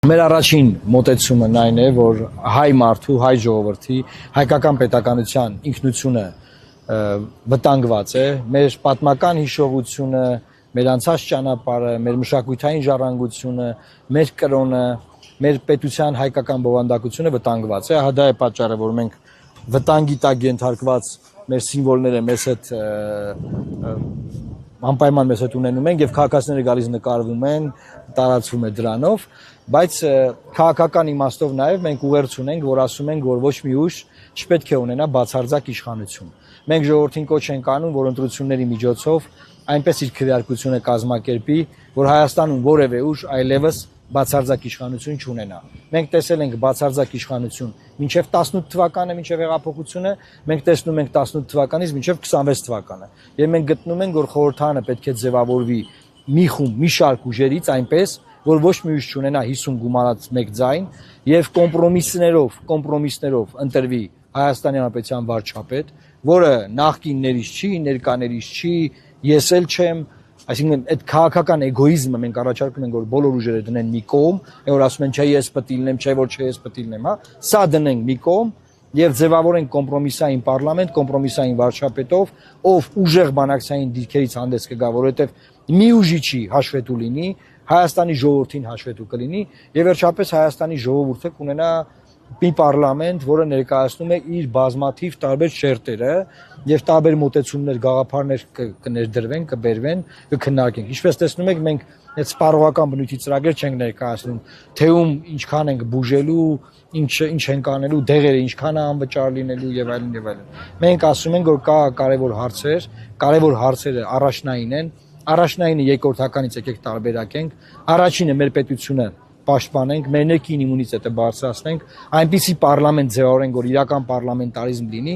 Մեր առաջին մոտեցումը այն է, որ հայ մարդու, հայ ժողովրդի, հայկական պետականության ինքնությունը վտանգված է, մեր պատմական հիշողությունը, մեր անցած ճանապարհը, մեր մշակութային ժառանգությունը, մեր կրոնը, մեր պետության հայկական բովանդակությունը վտանգված է, ահա դա է պատճառը, որ մենք վտանգի տակ ենթարկված մեր սիմվոլները մեզ հետ անպայման մեզ հետ ունենում ենք եւ քաղաքացիները գալիս նկարվում են, տարածվում է դրանով, բայց քաղաքական իմաստով նաեւ մենք ուղերձ ունենք, որ ասում ենք, որ ոչ մի ուժ չպետք է ունենա բացարձակ իշխանություն։ Մենք ժողովրդին կոչ ենք անում, որ ընտրությունների միջոցով այնպես իր քվեարկությունը կազմակերպի, որ Հայաստանում որևէ ուժ այլևս բացարձակ իշխանություն չունենա։ Մենք տեսել ենք բացարձակ իշխանություն մինչև 18 թվականը, մինչև հեղափոխությունը, մենք տեսնում ենք 18 թվականից մինչև 26 թվականը։ Եվ մենք գտնում ենք, որ խորհրդարանը պետք է ձևավորվի մի խումբ, մի շարք ուժերից այնպես, որ ոչ մի ուժ չունենա 50 գումարած մեկ ձայն եւ կոմպրոմիսներով ընտրվի Հայաստանի Հանրապետության վարչապետ, որը նախկիններից չի, ներկաներից չի, ես էլ չեմ, այսինքն այդ քաղաքական էգոիզմը մենք առաջարկում ենք, որ բոլոր ուժերը դնեն մի կողմ, որ ասում են չէ ես պետք է լինեմ, չէ որ չէ ես պետք է լինեմ, հա, սա դնենք մի կողմ եւ ձևավորենք կոմպրոմիսային պարլամենտ, կոմպրոմիսային վարչապետով, ով ուժեղ բանակցային դիրքերից հանդես կգա, որովհետեւ մի ուժի չի հաշվետու լինի, Հայաստանի ժողովրդին հաշվետու կլինի եւ վերջապես Հայաստանի ժողովուրդը կունենա մի պարլամենտ, որը ներկայացնում է իր բազմաթիվ տարբեր շերտերը եւ տարբեր մոտեցումներ, գաղափարներ կներդրվեն, կբերվեն, կքննարկենք։ Ինչպես տեսնում եք, մենք այդ սպառողական բնույթի ծրագրեր չենք ներկայացնում, թեում ինչքան ենք բուժելու, ինչ ենք անելու, դեղերը ինչքան է անվճար լինելու եւ այլն եւ այլն։ Մենք ասում ենք, որ կա կարևոր հարցերը առաջնային են, առաջնայինը երկրորդականից եկեք տարբերակենք, առաջինը մեր պետությունը պաշտպանենք, մեր ներքին իմունիտետը բարձրացնենք, այնպիսի պարլամենտ ձևավորենք, որ իրական պարլամենտարիզմ լինի,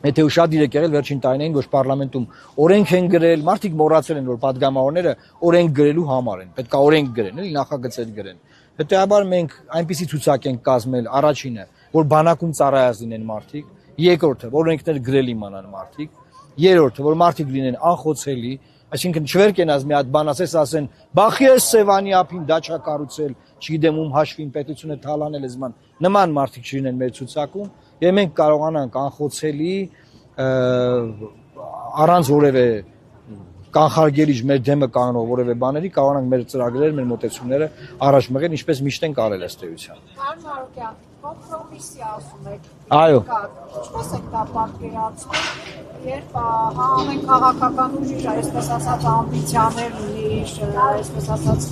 եթե ուշադիր եք եղել վերջին տարիներին, որ պարլամենտում օրենք են գրել, մարդիկ մոռացել են, որ падգամավորները օրենք գրելու համար են, պետք է օրենք գրեն, էլի նախագծեր գրեն։ Հետեւաբար մենք այնպիսի ցուցակ ենք կազմել, առաջինը, որ բանակում ծառայած լինեն մարդիկ, երկրորդը, որ օրենքներ գրել իմանան մարդիկ, երրորդը, որ մարդիկ լինեն անխոցելի, այսինքն չվերկենաց մի հատ բան ասեն, բախի է Սևանի ափին դա չա կառուցել, չգիտեմ ում հաշվին պետությունը թալանել է զման, նման մարդիկ չլինեն մեր ցուցակում, եւ մենք կարողանանք անխոցելի առանց որևէ կանխարգելիչ մեր դեմը կանգնող որևէ բաների կարողանանք մեր ծրագրերը, մեր մոտեցումները առաջ մղել, ինչպես միշտ ենք արել ըստ էության։ Պարոն Հարոկյան, կոմպրոմիսի ասում եք։ Այո։ Ինչպես եք դա պատկերացնում, երբ ամեն քաղաքական ուժի, այսպես ասած, ամբիցիաներ ունի, այսպես ասած,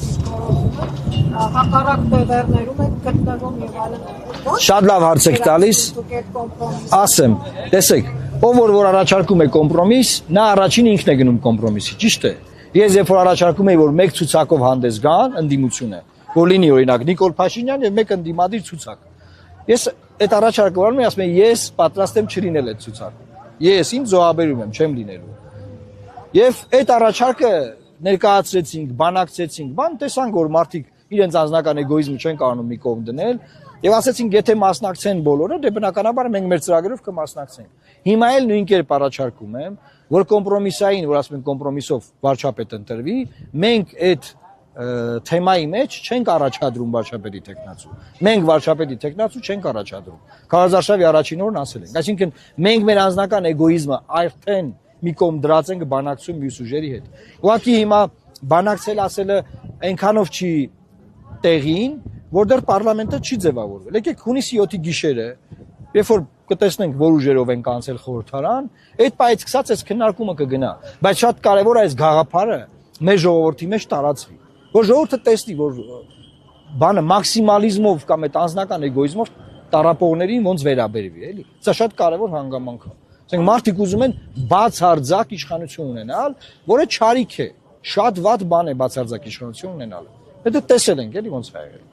հակառակ բևեռներում եք գտնվում եւ այլն։ Շատ լավ հարց եք տալիս։ Ասեմ, տեսեք, ով որ առաջարկում է կոմպրոմիս, նա առաջին ինքն է գնում կոմպրոմիսի, ճիշտ է։ Ես երբ որ առաջարկում եի, որ մեկ ցուցակով հանդես գան ընդդիմությունը, որ լինի օրինակ Նիկոլ Փաշինյան եւ մեկ ընդդիմադիր ցուցակ։ Ես այդ առաջարկը վարում եմ, ասում եմ, ես պատրաստ եմ չլինել այդ ցուցակը։ Ես ինձ զոհաբերում եմ, չեմ լինելու։ Եվ այդ առաջարկը ներկայացրեցինք, բանակցեցինք, բան տեսանք, որ մարդիկ իրենց անձնական էգոիզմը չեն կարողանում մի կողմ դնել, եւ ասացինք, եթե մասնակցեն բոլորը, դե բնականաբար մենք մեր ծրագրով կմասնակցենք։ Հիմա էլ նույն կերպ առաջարկում եմ, որ կոմպրոմիսային, որ ասում են կոմպրոմիսով վարչապետ ընտրվի, մենք այդ թեմայի մեջ չենք առաջադրում վարչապետի տեխնացու։ Մենք վարչապետի տեխնացու չենք առաջադրում։ Քարոզարշավի առաջին օրն ասել ենք։ Այսինքն մենք մեր անձնական էգոիզմը արդեն մի կողմ դրած ենք բանակցում մյուս ուժերի հետ։ Ուղղակի հիմա բանակցել ասելը այնքանով չի տեղին, որ դեռ պարլամենտը չի ձևավորվել։ Եկեք հունիսի 7-ի գիշերը, երբ որ կտեսնենք, որ ուժերով են կանցել խորհրդարան, այդ պայից սկսած այս քննարկումը կգնա, բայց շատ կարևոր է այս գաղափարը մեր ժողովրդի մեջ տարածվի, որ ժողովուրդը տեսնի, որ բանը մաքսիմալիզմով կամ այդ անձնական էգոիզմով տարապողներին ոնց վերաբերվի, էլի։ Սա շատ կարևոր հանգամանք է։ Ասենք մարդիկ ուզում են բացարձակ իշխանություն ունենալ, որը չարիք է, շատ վատ բան է բացարձակ իշխանություն ունենալը։ Դա տեսել ենք, էլի ոնց է եղել։